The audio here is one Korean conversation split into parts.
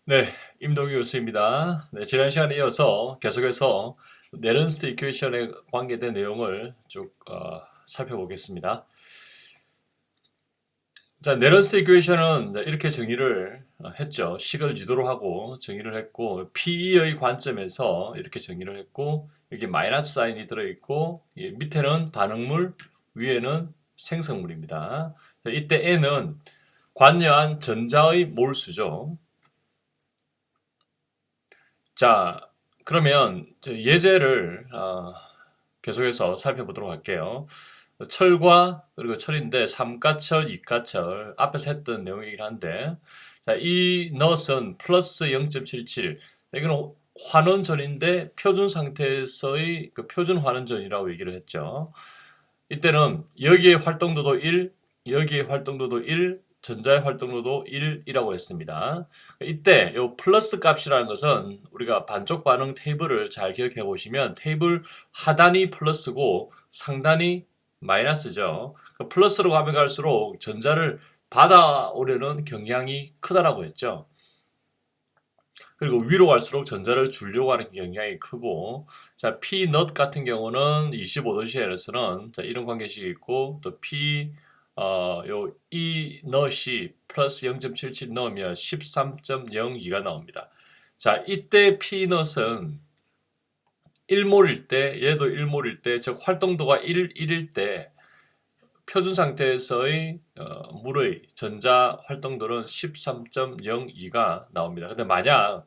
네, 임동규 교수입니다. 네, 지난 시간에 이어서 계속해서 내런스트 이퀘이션에 관계된 내용을 쭉 살펴보겠습니다. 자, 내런스트 이퀘이션은 이렇게 정의를 했죠. 식을 유도로 하고 정의를 했고, P의 관점에서 이렇게 정의를 했고, 여기 마이너스 사인이 들어있고, 밑에는 반응물, 위에는 생성물입니다. 자, 이때 N은 관여한 전자의 몰수죠. 자, 그러면 예제를 계속해서 살펴보도록 할게요. 철과 그리고 철인데 삼가철, 이가철 앞에서 했던 내용이긴 한데 자, 이 넛은 플러스 0.77 이거는 환원전인데 표준 상태에서의 그 표준 환원전이라고 얘기를 했죠. 이때는 여기에 활동도도 1, 여기에 활동도도 1, 전자의 활동도도 1이라고 했습니다. 이때 이 플러스 값이라는 것은 우리가 반쪽 반응 테이블을 잘 기억해 보시면 테이블 하단이 플러스고 상단이 마이너스죠. 플러스로 가면 갈수록 전자를 받아오려는 경향이 크다라고 했죠. 그리고 위로 갈수록 전자를 주려고 하는 경향이 크고, 자, P 넛 같은 경우는 25도씨에서는 자, 이런 관계식이 있고, 또 P, 요 E 넛이 플러스 0.77 넣으면 13.02가 나옵니다. 자, 이때 P 넛은 1몰일 때, 얘도 1몰일 때, 즉 활동도가 1일 때, 표준 상태에서의 물의 전자 활동도는 13.02가 나옵니다. 근데 만약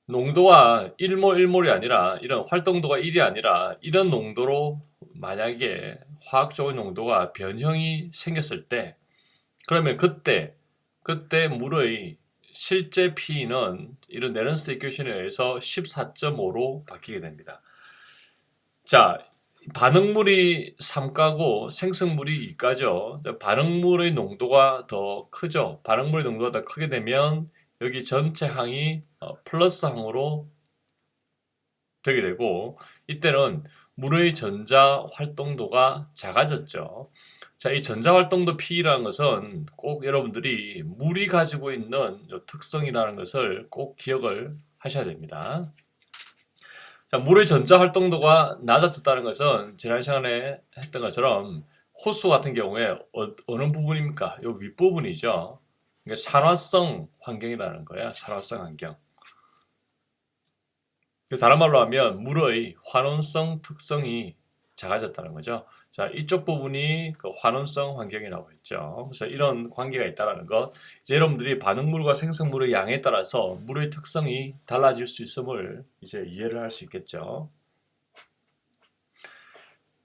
농도가 1몰 1몰이 아니라 이런 활동도가 1이 아니라 이런 농도로 만약에 화학적인 농도가 변형이 생겼을 때 그러면 그때 물의 실제 P는 이런 내런스트 이퀘이션에 의해서 14.5로 바뀌게 됩니다. 자, 반응물이 3가고 생성물이 2가죠. 반응물의 농도가 더 크죠. 반응물의 농도가 더 크게 되면 여기 전체 항이 플러스 항으로 되게 되고 이때는 물의 전자 활동도가 작아졌죠. 자, 이 전자 활동도 P라는 것은 꼭 여러분들이 물이 가지고 있는 특성이라는 것을 꼭 기억을 하셔야 됩니다. 자, 물의 전자 활동도가 낮아졌다는 것은 지난 시간에 했던 것처럼 호수 같은 경우에 어느 부분입니까? 이 윗부분이죠. 그러니까 산화성 환경이라는 거야. 산화성 환경. 다른 말로 하면 물의 환원성 특성이 작아졌다는 거죠. 자, 이쪽 부분이 그 환원성 환경이라고 했죠. 그래서 이런 관계가 있다는 것. 이제 여러분들이 반응물과 생성물의 양에 따라서 물의 특성이 달라질 수 있음을 이제 이해를 할 수 있겠죠.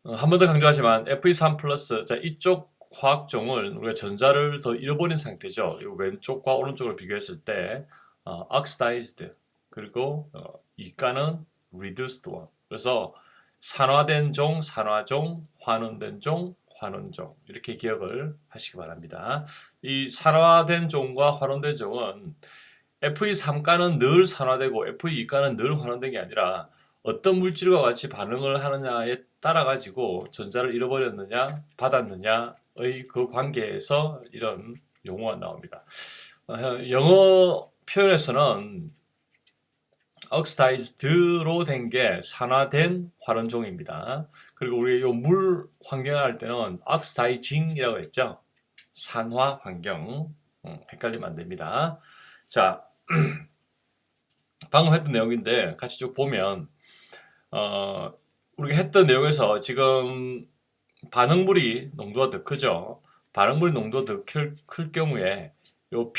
한 번 더 강조하지만 Fe3 플러스, 자, 이쪽 화학종을 우리가 전자를 더 잃어버린 상태죠. 왼쪽과 오른쪽을 비교했을 때, oxidized, 그리고 이가는 reduced one. 그래서 산화된 종, 산화종, 환원된 종, 환원종. 이렇게 기억을 하시기 바랍니다. 이 산화된 종과 환원된 종은 Fe3가는 늘 산화되고 Fe2가는 늘 환원된 게 아니라 어떤 물질과 같이 반응을 하느냐에 따라 가지고 전자를 잃어버렸느냐 받았느냐의 그 관계에서 이런 용어가 나옵니다. 영어 표현에서는 oxidized로 된 게 산화된 활원종입니다. 그리고 우리 물 환경을 할 때는 oxidizing이라고 했죠. 산화 환경. 헷갈리면 안 됩니다. 자, 방금 했던 내용인데 같이 쭉 보면 우리가 했던 내용에서 지금 반응물이 농도가 더 크죠. 반응물 농도가 더 클 경우에 요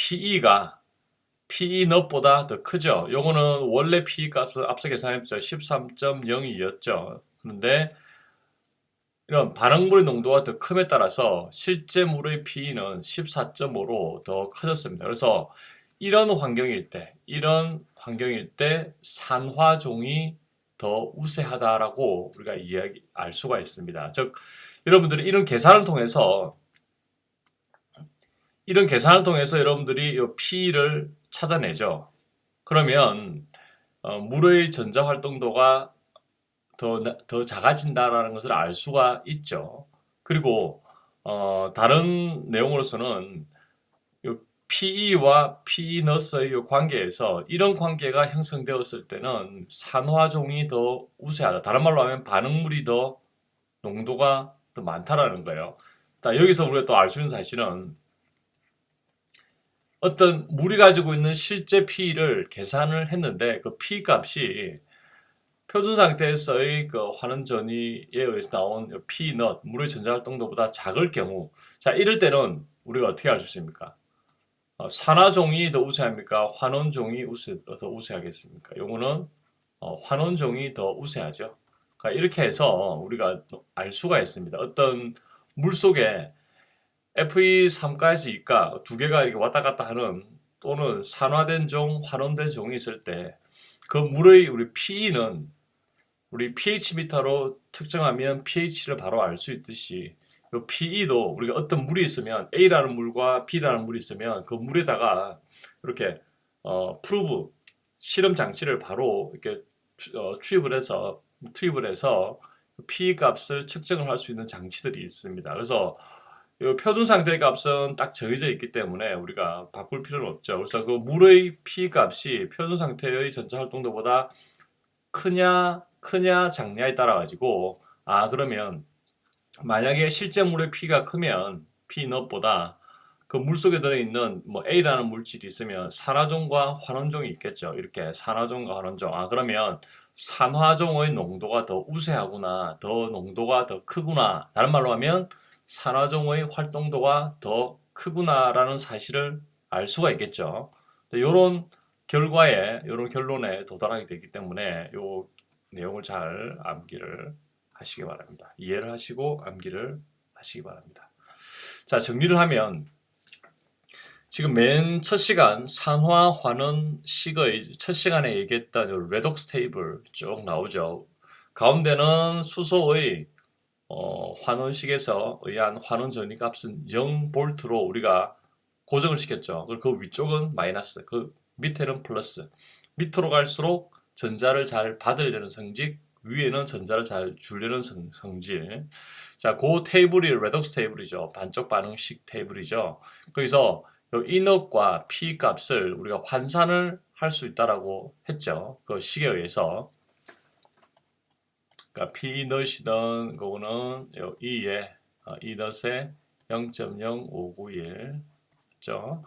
PE 넛보다 더 크죠. 요거는 원래 PE 값을 앞서 계산했죠. 13.02였죠. 그런데 이런 반응물의 농도가 더 큼에 따라서 실제 물의 PE는 14.5로 더 커졌습니다. 그래서 이런 환경일 때 산화종이 더 우세하다라고 우리가 알 수가 있습니다. 즉, 여러분들이 이런 계산을 통해서 여러분들이 이 P를 찾아내죠. 그러면 물의 전자 활동도가 더 작아진다라는 것을 알 수가 있죠. 그리고 다른 내용으로서는 PE와 PE-의 관계에서 이런 관계가 형성되었을 때는 산화종이 더 우세하다. 다른 말로 하면 반응물이 더 농도가 더 많다라는 거예요. 여기서 우리가 또 알 수 있는 사실은 어떤 물이 가지고 있는 실제 P를 계산을 했는데 그 P 값이 표준 상태에서의 그 환원 전이에 의해서 나온 P 넛 물의 전자 활동도보다 작을 경우, 자 이럴 때는 우리가 어떻게 알 수 있습니까? 산화종이 더 우세합니까? 환원종이 더 우세하겠습니까? 요거는 환원종이 더 우세하죠. 그러니까 이렇게 해서 우리가 알 수가 있습니다. 어떤 물 속에 FE3가에서 2가 두 개가 이렇게 왔다 갔다 하는, 또는 산화된 종, 환원된 종이 있을 때 그 물의 우리 PE는 우리 pH 미터로 측정하면 pH를 바로 알 수 있듯이 이 PE도 우리가 어떤 물이 있으면 A라는 물과 B라는 물이 있으면 그 물에다가 이렇게 프루브 실험 장치를 바로 이렇게 투입을 해서 PE 값을 측정을 할 수 있는 장치들이 있습니다. 그래서 이 표준 상태의 값은 딱 정해져 있기 때문에 우리가 바꿀 필요는 없죠. 그래서 그 물의 PE 값이 표준 상태의 전자 활동도보다 크냐 작냐에 따라 가지고, 그러면 만약에 실제 물의 P가 크면 P넛보다 그 물속에 들어있는 뭐 A라는 물질이 있으면 산화종과 환원종이 있겠죠. 이렇게 산화종과 환원종. 그러면 산화종의 농도가 더 우세하구나, 더 농도가 더 크구나. 다른 말로 하면 산화종의 활동도가 더 크구나라는 사실을 알 수가 있겠죠. 이런 이런 결론에 도달하게 되기 때문에 이 내용을 잘 암기를 하시기 바랍니다. 이해를 하시고 암기를 하시기 바랍니다. 자, 정리를 하면 지금 맨 첫 시간 산화 환원 식의 첫 시간에 얘기했던 레독스 테이블 쭉 나오죠. 가운데는 수소의 환원식에서 의한 환원 전위 값은 0볼트로 우리가 고정을 시켰죠. 그리고 그 위쪽은 마이너스, 그 밑에는 플러스. 밑으로 갈수록 전자를 잘 받으려는 성질, 위에는 전자를 잘 주려는 성질. 자, 그 테이블이 레독스 테이블이죠. 반쪽 반응식 테이블이죠. 거기서 E넛과 P 값을 우리가 환산을 할 수 있다라고 했죠. 그 식에 의해서. 그러니까 P넛이던 거는 E에 E넛에 0.0591 죠.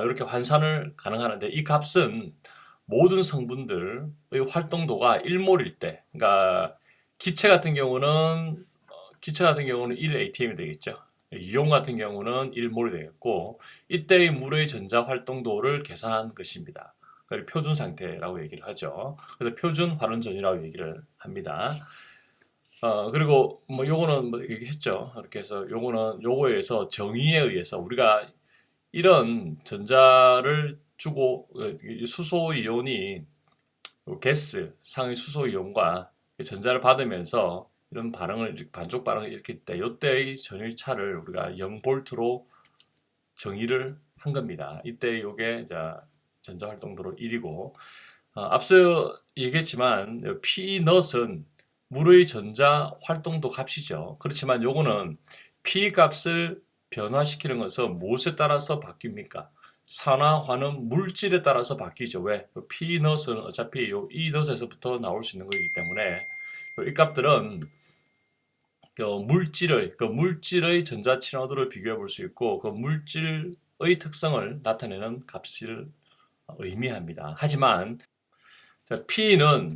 이렇게 환산을 가능하는데 이 값은 모든 성분들의 활동도가 1몰일 때, 그러니까 기체 같은 경우는 1atm이 되겠죠. 이온 같은 경우는 1몰이 되겠고, 이때의 물의 전자 활동도를 계산한 것입니다. 그걸 표준 상태라고 얘기를 하죠. 그래서 표준 환원전이라고 얘기를 합니다. 그리고 뭐 요거는 뭐 얘기했죠. 이렇게 해서 요거에 의해서 정의에 의해서 우리가 이런 전자를 주고 수소 이온이 가스 상의 수소 이온과 전자를 받으면서 이런 반쪽 반응을 일으킬 때 이때의 전위차를 우리가 0볼트로 정의를 한 겁니다. 이때 이게 전자 활동도로 1이고, 앞서 얘기했지만 P넛은 물의 전자 활동도 값이죠. 그렇지만 요거는 P 값을 변화시키는 것은 무엇에 따라서 바뀝니까? 산화, 환원, 물질에 따라서 바뀌죠. 왜? P넛은 어차피 요 E넛에서부터 나올 수 있는 거기 때문에 이 값들은 물질의 전자 친화도를 비교해 볼 수 있고 그 물질의 특성을 나타내는 값을 의미합니다. 하지만 P는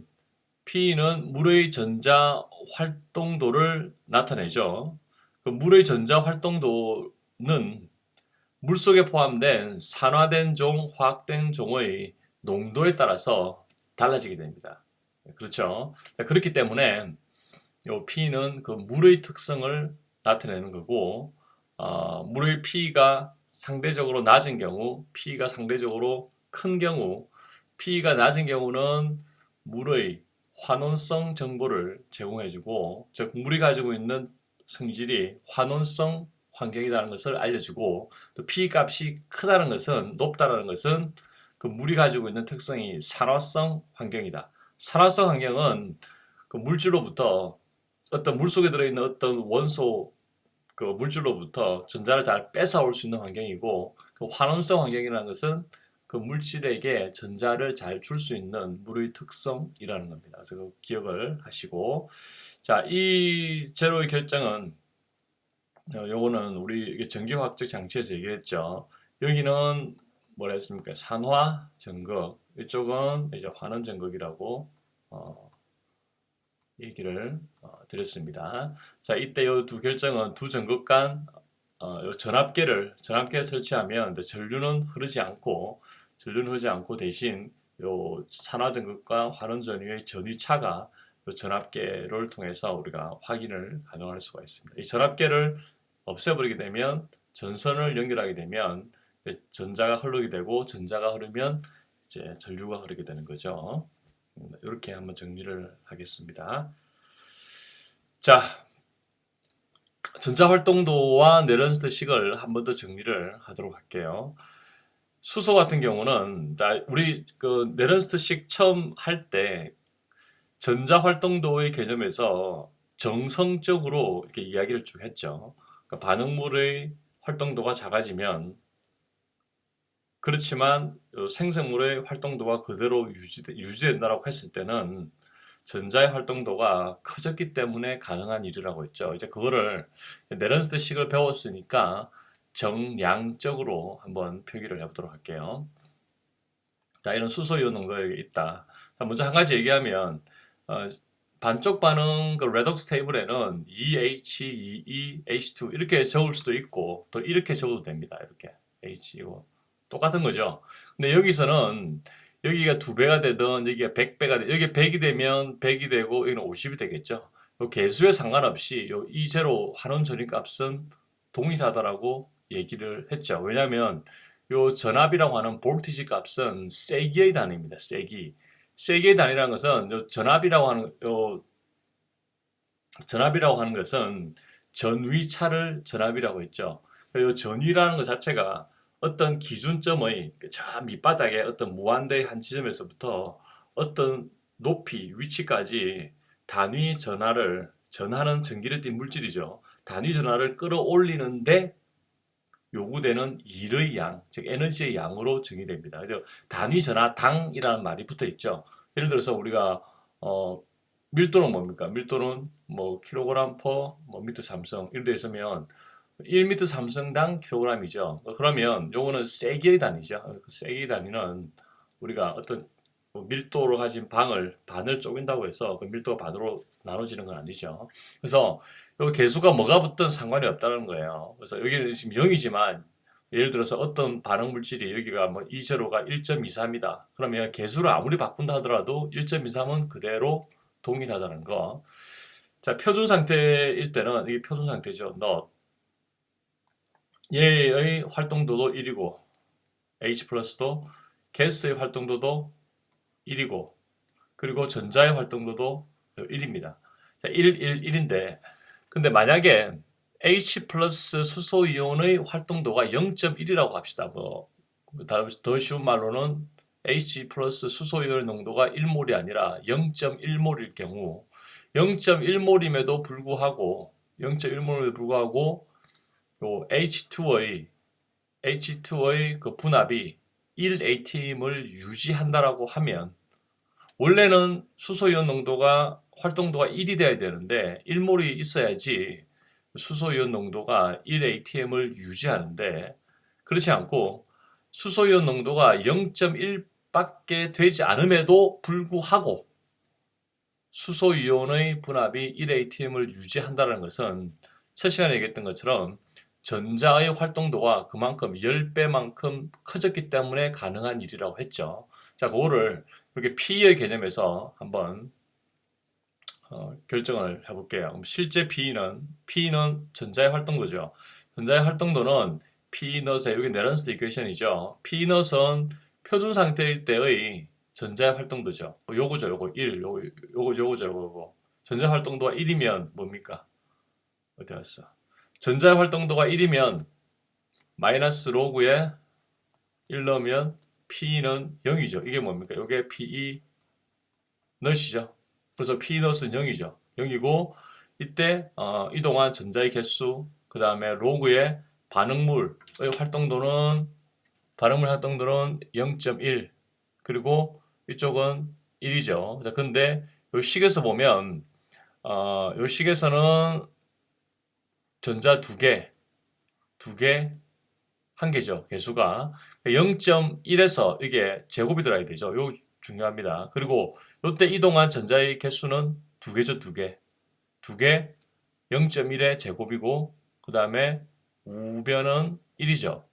물의 전자 활동도를 나타내죠. 그 물의 전자 활동도는 물속에 포함된 산화된 종, 화학된 종의 농도에 따라서 달라지게 됩니다. 그렇죠? 그렇기 때문에 요 P는 그 물의 특성을 나타내는 거고, 물의 P가 상대적으로 낮은 경우, P가 상대적으로 큰 경우, P가 낮은 경우는 물의 환원성 정보를 제공해주고, 즉 물이 가지고 있는 성질이 환원성 환경이라는 것을 알려주고, 또 P 값이 크다는 것은, 높다는 것은 그 물이 가지고 있는 특성이 산화성 환경이다. 산화성 환경은 그 물질로부터 어떤 물 속에 들어있는 어떤 원소 그 물질로부터 전자를 잘 뺏어올 수 있는 환경이고, 그 환원성 환경이라는 것은 그 물질에게 전자를 잘 줄 수 있는 물의 특성이라는 겁니다. 그래서 그 기억을 하시고, 자, 이 제로의 결정은 요거는 우리 이게 전기화학적 장치에서 얘기했죠. 여기는 뭐라 했습니까? 산화 전극, 이쪽은 이제 환원 전극이라고 얘기를 드렸습니다. 자, 이때 이 두 결정은 두 전극 간 요 전압계를 설치하면 전류는 흐르지 않고 대신 요 산화 전극과 환원 전위의 전위차가 요 전압계를 통해서 우리가 확인을 가능할 수가 있습니다. 이 전압계를 없애버리게 되면 전선을 연결하게 되면 전자가 흐르게 되고 전자가 흐르면 이제 전류가 흐르게 되는 거죠. 이렇게 한번 정리를 하겠습니다. 자, 전자활동도와 내런스트식을 한 번 더 정리를 하도록 할게요. 수소 같은 경우는 우리 그 내런스트식 처음 할 때 전자활동도의 개념에서 정성적으로 이렇게 이야기를 쭉 했죠. 그러니까 반응물의 활동도가 작아지면 그렇지만 생성물의 활동도가 그대로 유지된다고 했을 때는 전자의 활동도가 커졌기 때문에 가능한 일이라고 했죠. 이제 그거를 내런스트식을 배웠으니까 정량적으로 한번 표기를 해보도록 할게요. 자, 이런 수소이온 농도가 있다. 먼저 한 가지 얘기하면 반쪽 반응 그 레독스 테이블에는 EH, EE, H2 이렇게 적을 수도 있고 또 이렇게 적어도 됩니다. 이렇게 H이고 똑같은 거죠. 근데 여기서는 여기가 2배가 되든 여기가 100배가 되든 여기 100이 되면 100이 되고 여기는 50이 되겠죠. 요 개수에 상관없이 요 E0 환원 전위값은 동일하다라고 얘기를 했죠. 왜냐하면 요 전압이라고 하는 볼티지 값은 세기의 단위입니다. 세기. 세기의 단위라는 것은 요 전압이라고 하는 것은 전위차를 전압이라고 했죠. 요 전위라는 것 자체가 어떤 기준점의 저 밑바닥에 어떤 무한대의 한 지점에서부터 어떤 높이, 위치까지 단위 전하를 전하는 전기를 띤 물질이죠. 단위 전하를 끌어올리는데 요구되는 일의 양, 즉 에너지의 양으로 정의됩니다. 그래서 단위 전하 당이라는 말이 붙어 있죠. 예를 들어서 우리가 밀도는 뭡니까? 밀도는 뭐 킬로그램 퍼 미터 삼성 이런 데 있으면 1미터 삼성당 킬로그램이죠. 그러면 요거는 세기의 단위죠. 세기의 단위는 우리가 어떤 밀도로 가진 반을 쪼갠다고 해서 그 밀도가 반으로 나눠지는 건 아니죠. 그래서 요 개수가 뭐가 붙든 상관이 없다는 거예요. 그래서 여기는 지금 0이지만 예를 들어서 어떤 반응 물질이 여기가 뭐 E0가 1.23이다. 그러면 개수를 아무리 바꾼다 하더라도 1.23은 그대로 동일하다는 거. 자, 표준 상태일 때는 이게 표준 상태죠. 얘의 활동도도 1이고 H 플러스도 가스의 활동도도 1이고 그리고 전자의 활동도도 1입니다. 자, 1인데 근데 만약에 H 플러스 수소이온의 활동도가 0.1이라고 합시다. 뭐 더 쉬운 말로는 H 플러스 수소이온의 농도가 1몰이 아니라 0.1몰일 경우 0.1몰임에도 불구하고 요 H2의 그 분압이 1atm을 유지한다라고 하면 원래는 수소이온 농도가 활동도가 1이 돼야 되는데 1몰이 있어야지 수소이온 농도가 1atm을 유지하는데 그렇지 않고 수소이온 농도가 0.1밖에 되지 않음에도 불구하고 수소이온의 분압이 1atm을 유지한다는 것은 첫 시간에 얘기했던 것처럼 전자의 활동도가 그만큼 10배만큼 커졌기 때문에 가능한 일이라고 했죠. 자, 그거를 이렇게 P의 개념에서 한번 결정을 해볼게요. 그럼 실제 P는 전자의 활동도죠. 전자의 활동도는 P-넛의 여기 내런스트 이퀘이션이죠. P-넛은 표준 상태일 때의 전자의 활동도죠. 요거죠, 요거 1, 요거죠, 요거. 전자 활동도가 1이면 뭡니까? 어디 갔어? 전자의 활동도가 1이면 마이너스 로그에 1 넣으면 P는 0이죠. 이게 뭡니까? 이게 PE 넛이죠. 그래서 P 넛은 0이죠. 0이고 이때 이동한 전자의 개수 그 다음에 로그의 반응물의 활동도는 0.1 그리고 이쪽은 1이죠. 자, 근데 이 식에서 보면 이 식에서는 전자 두 개, 한 개죠. 개수가 0.1에서 이게 제곱이 들어야 되죠. 요 중요합니다. 그리고 이때 이동한 전자의 개수는 두 개죠. 두 개 0.1의 제곱이고 그 다음에 우변은 1이죠.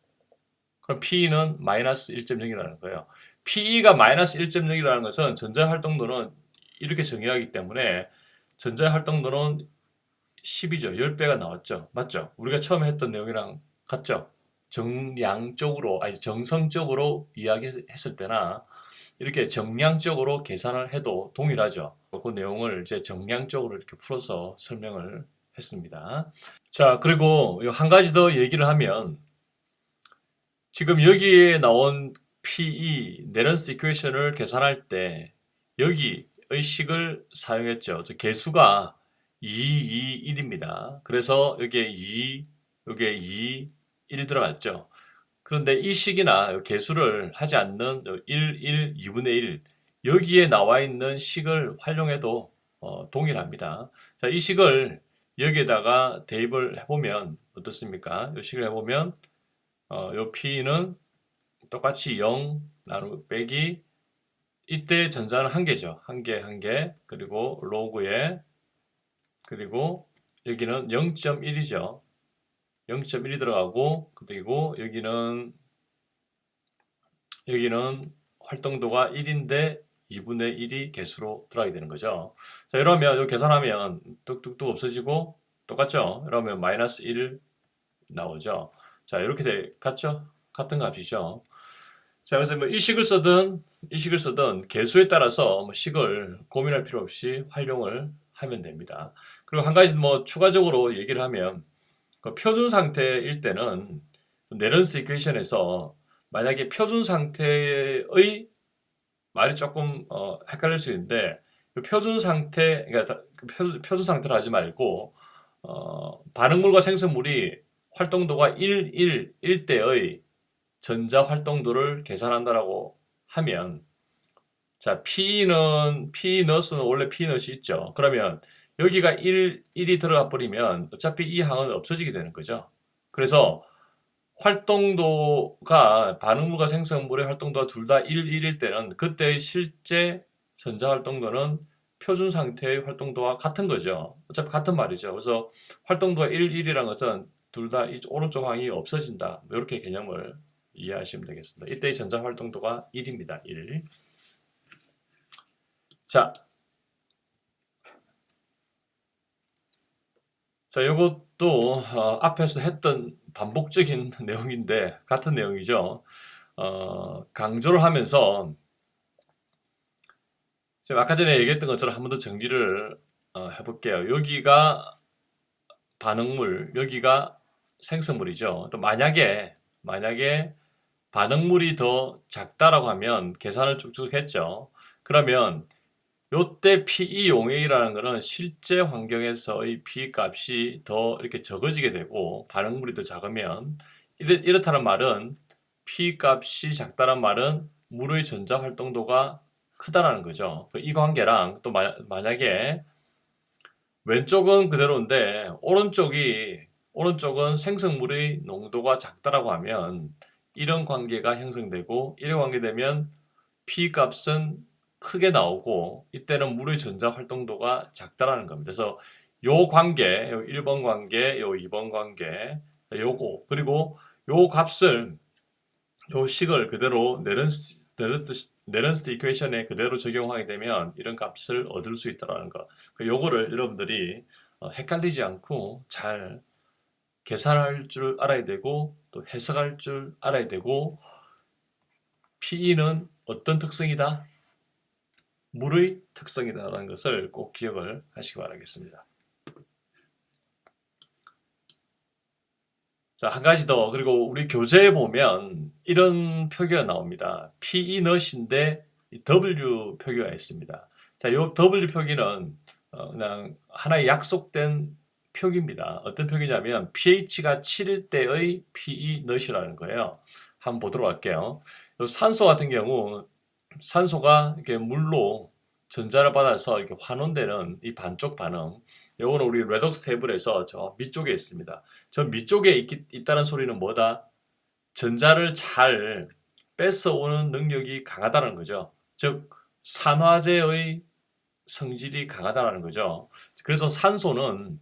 그럼 P는 마이너스 1.0이라는 거예요. PE가 마이너스 1.0이라는 것은 전자 활동도는 이렇게 정의하기 때문에 전자 활동도는 10이죠. 10배가 나왔죠. 맞죠? 우리가 처음에 했던 내용이랑 같죠? 정량적으로, 아니 정성적으로 이야기했을 때나 이렇게 정량적으로 계산을 해도 동일하죠. 그 내용을 이제 정량적으로 이렇게 풀어서 설명을 했습니다. 자, 그리고 한 가지 더 얘기를 하면 지금 여기에 나온 PE, 내런스 이퀘이션을 계산할 때 여기의 식을 사용했죠. 개수가 2, 2, 1입니다. 그래서 여기에 2, 여기에 2, 1 들어갔죠. 그런데 이 식이나 개수를 하지 않는 1, 1, 2분의 1 여기에 나와 있는 식을 활용해도 동일합니다. 자, 이 식을 여기에다가 대입을 해보면 어떻습니까? 이 식을 해보면 요 P는 똑같이 0 나누기 빼기 이때 전자는 한 개죠. 한 개. 그리고 로그에 그리고 여기는 0.1이죠. 0.1이 들어가고 그리고 여기는 활동도가 1인데 2분의 1이 개수로 들어가게 되는 거죠. 자, 이러면 요 계산하면 뚝뚝뚝 없어지고 똑같죠? 이러면 마이너스 1 나오죠. 자, 이렇게 같죠? 같은 값이죠. 자, 그래서 뭐 이 식을 쓰든 개수에 따라서 뭐 식을 고민할 필요 없이 활용을 하면 됩니다. 그리고 한 가지 뭐 추가적으로 얘기를 하면 그 표준 상태일 때는 내런스 이퀘이션에서 만약에 표준 상태의 말이 조금 헷갈릴 수 있는데 그 표준 상태 그러니까 표준 상태로 하지 말고 반응물과 생성물이 활동도가 1 때의 전자 활동도를 계산한다라고 하면 자, P-넛은 원래 P-넛이 있죠. 그러면 여기가 1이 들어가 버리면 어차피 이 항은 없어지게 되는 거죠. 그래서 활동도가 반응물과 생성물의 활동도가 둘 다 1일 때는 그때의 실제 전자 활동도는 표준 상태의 활동도와 같은 거죠. 어차피 같은 말이죠. 그래서 활동도가 1이라는 것은 둘 다 오른쪽 항이 없어진다. 이렇게 개념을 이해하시면 되겠습니다. 이때의 전자 활동도가 1입니다. 1. 자, 이것도 앞에서 했던 반복적인 내용인데 같은 내용이죠. 강조를 하면서 제가 아까 전에 얘기했던 것처럼 한 번 더 정리를 해볼게요. 여기가 반응물, 여기가 생성물이죠. 또 만약에 반응물이 더 작다라고 하면 계산을 쭉쭉 했죠. 그러면 요때 PE 용액이라는 것은 실제 환경에서의 P 값이 더 이렇게 적어지게 되고 반응물이 더 작으면 이렇다는 말은 P 값이 작다는 말은 물의 전자 활동도가 크다라는 거죠. 이 관계랑 또 만약에 왼쪽은 그대로인데 오른쪽은 생성물의 농도가 작다라고 하면 이런 관계가 형성되고 이런 관계되면 P 값은 크게 나오고 이때는 물의 전자 활동도가 작다라는 겁니다. 그래서 요 관계, 요 1번 관계, 요 2번 관계, 요거 그리고 요 값을 요 식을 그대로 내런스트 이퀘이션에 그대로 적용하게 되면 이런 값을 얻을 수 있다는 거. 요거를 여러분들이 헷갈리지 않고 잘 계산할 줄 알아야 되고 또 해석할 줄 알아야 되고 PE는 어떤 특성이다? 물의 특성이다라는 것을 꼭 기억을 하시기 바라겠습니다. 자, 한 가지 더. 그리고 우리 교재에 보면 이런 표기가 나옵니다. PE 넛인데 W 표기가 있습니다. 자, 이 W 표기는 그냥 하나의 약속된 표기입니다. 어떤 표기냐면 pH가 7일 때의 PE not이라는 거예요. 한번 보도록 할게요. 산소 같은 경우 산소가 이렇게 물로 전자를 받아서 이렇게 환원되는 이 반쪽 반응. 요거는 우리 레독스 테이블에서 저 밑쪽에 있습니다. 저 밑쪽에 있다는 소리는 뭐다? 전자를 잘 뺏어오는 능력이 강하다는 거죠. 즉 산화제의 성질이 강하다는 거죠. 그래서 산소는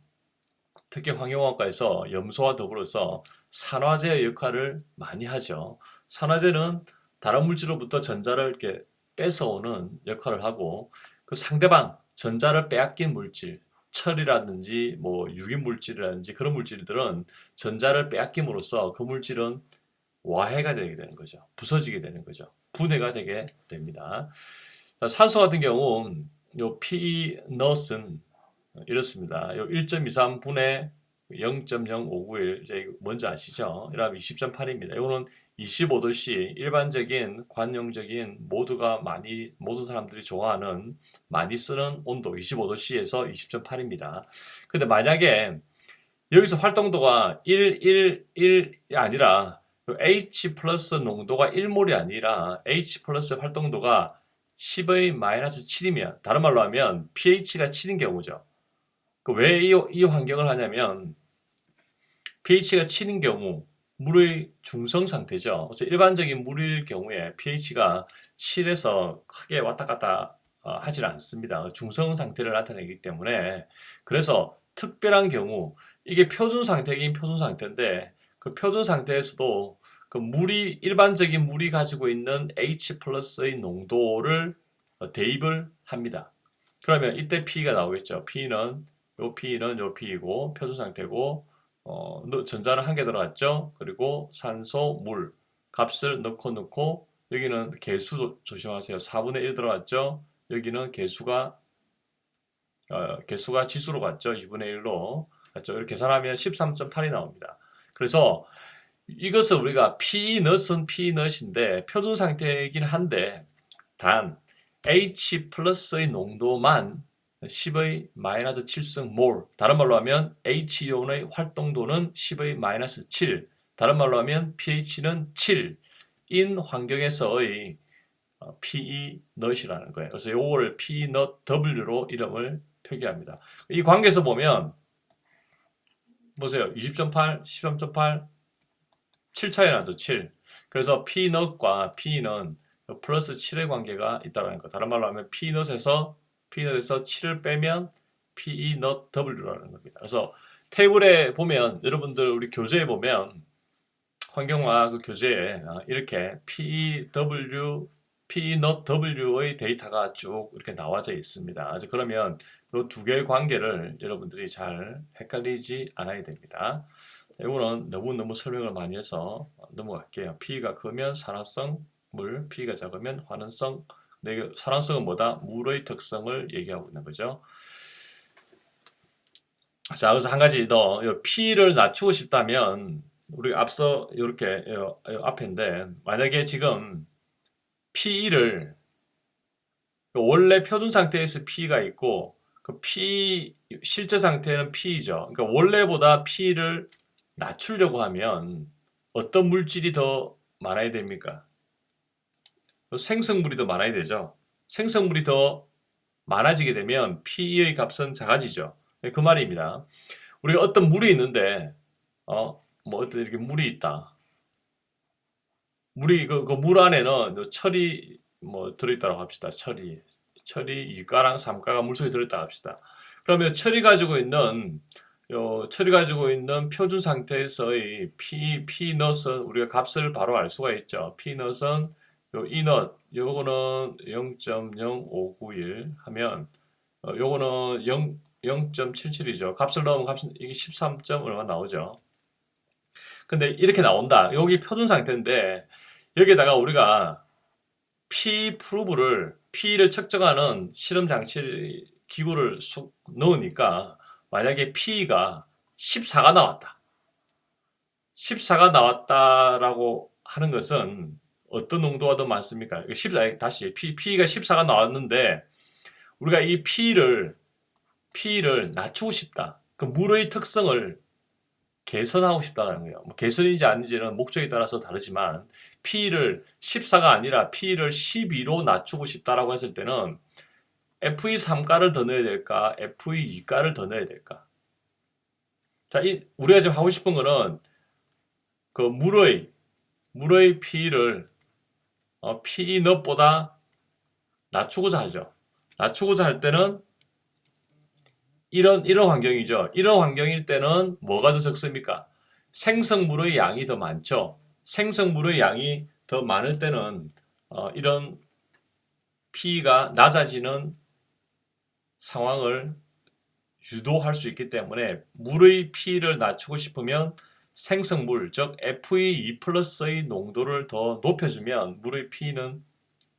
특히 환경화학과에서 염소와 더불어서 산화제의 역할을 많이 하죠. 산화제는 다른 물질로부터 전자를 이렇게 뺏어오는 역할을 하고 그 상대방 전자를 빼앗긴 물질, 철이라든지 뭐 유기 물질이라든지 그런 물질들은 전자를 빼앗김으로써 그 물질은 와해가 되게 되는 거죠. 부서지게 되는 거죠. 분해가 되게 됩니다. 산소 같은 경우 요 PE not은 이렇습니다. 요 1.23분의 0.0591 이제 뭔지 아시죠? 이러면 20.8입니다. 이거는 25도씨 일반적인 관용적인 모든 사람들이 좋아하는 많이 쓰는 온도 25도씨에서 20.8입니다. 근데 만약에 여기서 활동도가 1이 아니라 H 플러스 농도가 1몰이 아니라 H 플러스 활동도가 10의 마이너스 7이면 다른 말로 하면 pH가 7인 경우죠. 왜 이 환경을 하냐면 pH가 7인 경우 물의 중성 상태죠. 그래서 일반적인 물일 경우에 pH가 7에서 크게 왔다 갔다 하질 않습니다. 중성 상태를 나타내기 때문에 그래서 특별한 경우 이게 표준 상태이긴 표준 상태인데 그 표준 상태에서도 그 일반적인 물이 가지고 있는 H 플러스의 농도를 대입을 합니다. 그러면 이때 P가 나오겠죠. P는 요 P이고 표준 상태고 전자는 한 개 들어갔죠. 그리고 산소, 물 값을 넣고 여기는 개수 조심하세요. 4분의 1 들어갔죠. 여기는 개수가 지수로 갔죠. 2분의 1로 갔죠. 이렇게 계산하면 13.8이 나옵니다. 그래서 이것을 우리가 PE not은 PE not인데 표준 상태이긴 한데 단 H 플러스의 농도만 10의 마이너스 7승 몰. 다른 말로 하면 H이온의 활동도는 10의 마이너스 7. 다른 말로 하면 pH는 7인 환경에서의 PE not이라는 거예요. 그래서 이거를 PE not W로 이름을 표기합니다. 이 관계에서 보면 보세요. 20.8, 13.8, 7 차이 나죠. 7. 그래서 P not과 P는 플러스 7의 관계가 있다는 거. 다른 말로 하면 P not에서 7을 빼면 PE not W라는 겁니다. 그래서 테이블에 보면 여러분들 우리 교재에 보면 환경화학 그 교재에 이렇게 PE not W의 데이터가 쭉 이렇게 나와져 있습니다. 그래서 그러면 이 두 개의 관계를 여러분들이 잘 헷갈리지 않아야 됩니다. 이거는 너무 설명을 많이 해서 넘어갈게요. P가 크면 산화성 물, P가 작으면 환원성. 산화성은 뭐다? 물의 특성을 얘기하고 있는 거죠. 자, 그래서 한 가지 더 P를 낮추고 싶다면 우리 앞서 이렇게 앞인데 만약에 지금 PE를 원래 표준 상태에서 P가 있고 그 P 실제 상태는 P죠. 그러니까 원래보다 P를 낮추려고 하면 어떤 물질이 더 많아야 됩니까? 생성물이 더 많아야 되죠. 생성물이 더 많아지게 되면 PE의 값은 작아지죠. 그 말입니다. 우리가 어떤 물이 있는데 어떤 이렇게 물이 있다. 물이 그 물 안에는 철이 들어있다고 합시다. 철이 2가랑 3가가 물속에 들어있다고 합시다. 그러면 철이 가지고 있는 표준 상태에서의 P not은 우리가 값을 바로 알 수가 있죠. P not은 E not 요거는 0.0591 하면 요거는 0.77이죠. 값을 넣으면 이게 13. 얼마 나오죠. 근데 이렇게 나온다. 여기 표준 상태인데 여기에다가 우리가 P를 측정하는 실험 장치 기구를 쑥 넣으니까 만약에 P가 14가 나왔다. 14가 나왔다라고 하는 것은 어떤 농도가 더 많습니까? 다시 P가 14가 나왔는데 우리가 이 P를 낮추고 싶다. 그 물의 특성을 개선하고 싶다는 거예요. 뭐 개선인지 아닌지는 목적에 따라서 다르지만 P를 14가 아니라 P를 12로 낮추고 싶다라고 했을 때는 FE 3가를 더 넣어야 될까? FE 2가를 더 넣어야 될까? 자, 우리가 지금 하고 싶은 거는 그 물의 P를 PE 넛보다 낮추고자 하죠. 낮추고자 할 때는 이런 환경이죠. 이런 환경일 때는 뭐가 더 적습니까? 생성물의 양이 더 많죠. 생성물의 양이 더 많을 때는 이런 P가 낮아지는 상황을 유도할 수 있기 때문에 물의 P를 낮추고 싶으면 생성물, 즉 FE2 플러스의 농도를 더 높여주면 물의 P는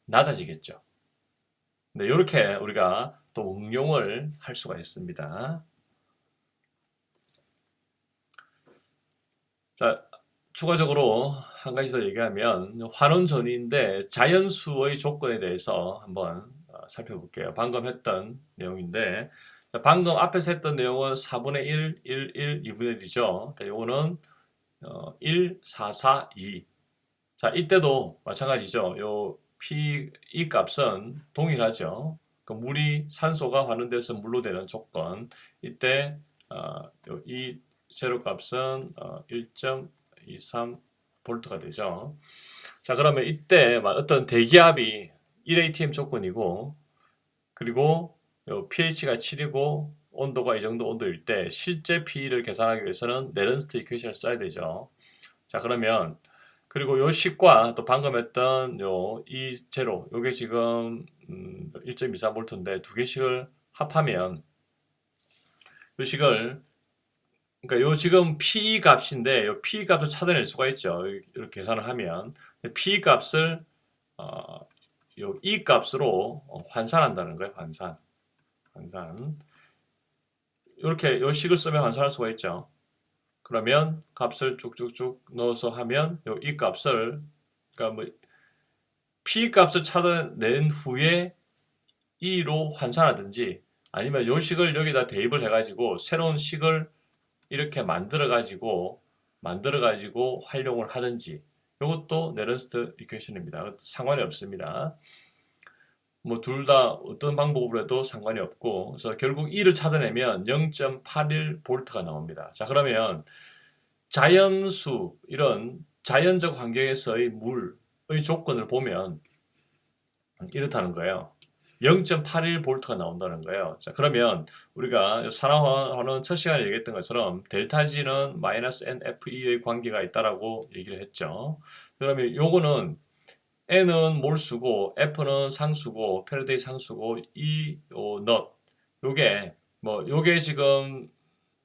낮아지겠죠. 네, 이렇게 우리가 또 응용을 할 수가 있습니다. 자, 추가적으로 한 가지 더 얘기하면 환원전인데 자연수의 조건에 대해서 한번 살펴볼게요. 방금 했던 내용인데 방금 앞에서 했던 내용은 4분의 1, 1, 1, 2분의 1이죠. 요거는 1, 4, 4, 2. 자, 이때도 마찬가지죠. 이 값은 동일하죠. 그 물이 산소가 환원돼서 물로 되는 조건. 이때 이 제로 값은 1.23 볼트가 되죠. 자, 그러면 이때 어떤 대기압이 1atm 조건이고, 그리고 pH가 7이고 온도가 이 정도 온도일 때 실제 P를 계산하기 위해서는 네런스트 이퀘이션을 써야 되죠. 자, 그러면 그리고 요 식과 또 방금 했던 이 제로, 요게 지금 1.24V인데 두 개씩을 합하면 요 식을, 그러니까 요 지금 P 값인데 요 P 값을 찾아낼 수가 있죠. 이렇게 계산을 하면 P 값을 요 E 값으로 환산한다는 거예요. 환산. 이렇게 요 식을 쓰면 환산할 수가 있죠. 그러면 값을 쭉쭉쭉 넣어서 하면 이 값을, 그러니까 뭐 P 값을 찾아낸 후에 E로 환산하든지 아니면 요 식을 여기다 대입을 해가지고 새로운 식을 이렇게 만들어가지고 활용을 하든지, 이것도 네런스트 이퀘이션입니다. 상관이 없습니다. 뭐 둘 다 어떤 방법으로 해도 상관이 없고, 그래서 결국 E를 찾아내면 0.81V가 나옵니다. 자, 그러면 자연수, 이런 자연적 환경에서의 물의 조건을 보면 이렇다는 거예요. 0.81V가 나온다는 거예요. 자, 그러면 우리가 산화환원 첫 시간에 얘기했던 것처럼 델타 G는 마이너스 NFE의 관계가 있다라고 얘기를 했죠. 그러면 요거는 N은 몰수고 F는 상수고 패러데이 상수고 E 넛, 요게 지금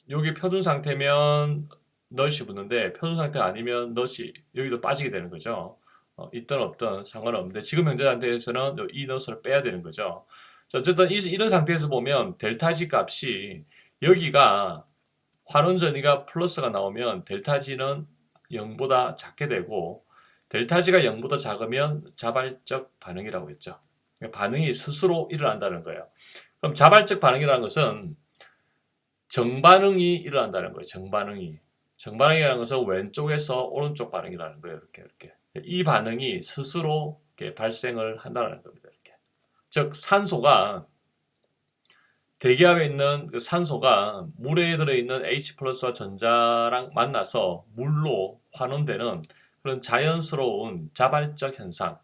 요게 표준 상태면 넛이 붙는데 표준 상태가 아니면 넛이 여기도 빠지게 되는 거죠. 있든 없든 상관없는데 지금 현재 상태에서는 이 넛을 빼야 되는 거죠. 자, 어쨌든 이런 상태에서 보면 델타 G 값이, 여기가 환원 전이가 플러스가 나오면 델타 G는 0보다 작게 되고, 델타 G가 0보다 작으면 자발적 반응이라고 했죠. 반응이 스스로 일어난다는 거예요. 그럼 자발적 반응이라는 것은 정반응이 일어난다는 거예요. 정반응이라는 것은 왼쪽에서 오른쪽 반응이라는 거예요. 이렇게. 이 반응이 스스로 이렇게 발생을 한다는 겁니다. 이렇게. 즉, 대기압에 있는 그 산소가 물에 들어있는 H 플러스와 전자랑 만나서 물로 환원되는 그런 자연스러운 자발적 현상.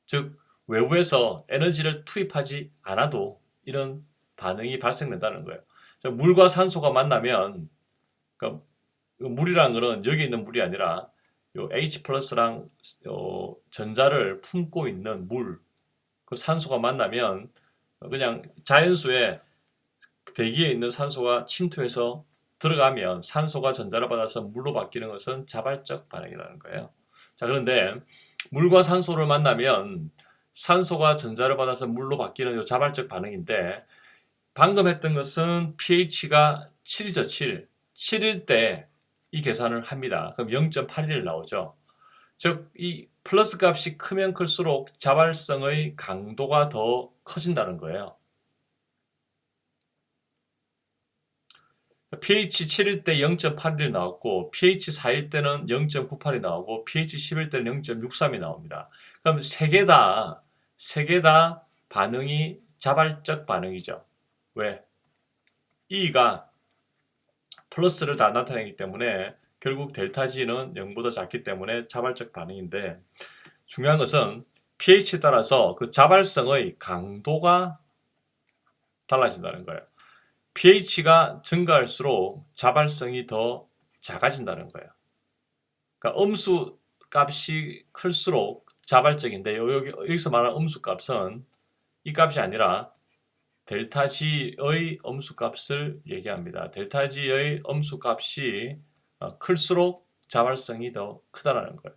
즉, 외부에서 에너지를 투입하지 않아도 이런 반응이 발생된다는 거예요. 물과 산소가 만나면, 그러니까 물이라는 것은 여기 있는 물이 아니라 요 H 플러스랑 전자를 품고 있는 물, 그 산소가 만나면 그냥 자연수에 대기에 있는 산소가 침투해서 들어가면 산소가 전자를 받아서 물로 바뀌는 것은 자발적 반응이라는 거예요. 자, 그런데 물과 산소를 만나면 산소가 전자를 받아서 물로 바뀌는 요 자발적 반응인데, 방금 했던 것은 pH가 7이죠, 7. 7일 때 이 계산을 합니다. 그럼 0.81 나오죠. 즉, 이 플러스 값이 크면 클수록 자발성의 강도가 더 커진다는 거예요. pH 7일 때 0.81이 나왔고 pH 4일 때는 0.98이 나오고 pH 10일 때는 0.63이 나옵니다. 그럼 세 개 다 반응이 자발적 반응이죠. 왜? E가 플러스를 다 나타내기 때문에 결국 델타 G는 0보다 작기 때문에 자발적 반응인데, 중요한 것은 pH에 따라서 그 자발성의 강도가 달라진다는 거예요. pH가 증가할수록 자발성이 더 작아진다는 거예요. 그러니까 음수 값이 클수록 자발적인데, 여기서 말하는 음수 값은 이 값이 아니라 델타 G의 음수 값을 얘기합니다. 델타 G의 음수 값이 클수록 자발성이 더 크다라는 거예요.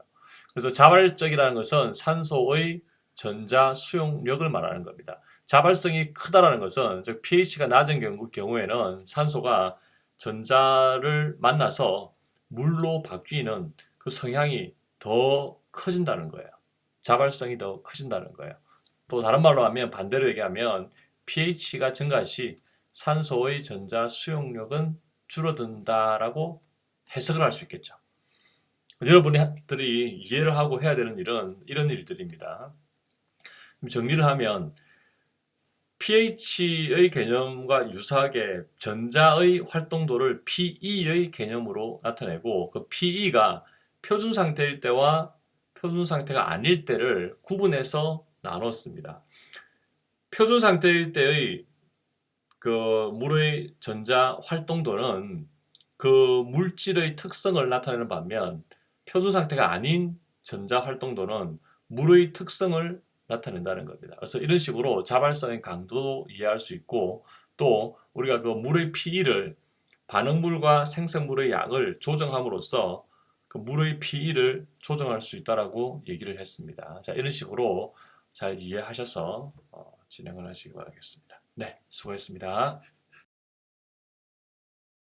그래서 자발적이라는 것은 산소의 전자 수용력을 말하는 겁니다. 자발성이 크다라는 것은, 즉 pH가 낮은 경우에는 산소가 전자를 만나서 물로 바뀌는 그 성향이 더 커진다는 거예요. 자발성이 더 커진다는 거예요. 또 다른 말로 하면, 반대로 얘기하면 pH가 증가 시 산소의 전자 수용력은 줄어든다라고 해석을 할 수 있겠죠. 여러분들이 이해를 하고 해야 되는 일은 이런 일들입니다. 정리를 하면 pH의 개념과 유사하게 전자의 활동도를 PE의 개념으로 나타내고, 그 PE가 표준 상태일 때와 표준 상태가 아닐 때를 구분해서 나눴습니다. 표준 상태일 때의 그 물의 전자 활동도는 그 물질의 특성을 나타내는 반면, 표준 상태가 아닌 전자 활동도는 물의 특성을 나타낸다는 겁니다. 그래서 이런 식으로 자발성의 강도도 이해할 수 있고, 또 우리가 그 물의 pE를, 반응물과 생성물의 양을 조정함으로써 그 물의 pE를 조정할 수 있다라고 얘기를 했습니다. 자, 이런 식으로 잘 이해하셔서 진행을 하시기 바라겠습니다. 네, 수고했습니다.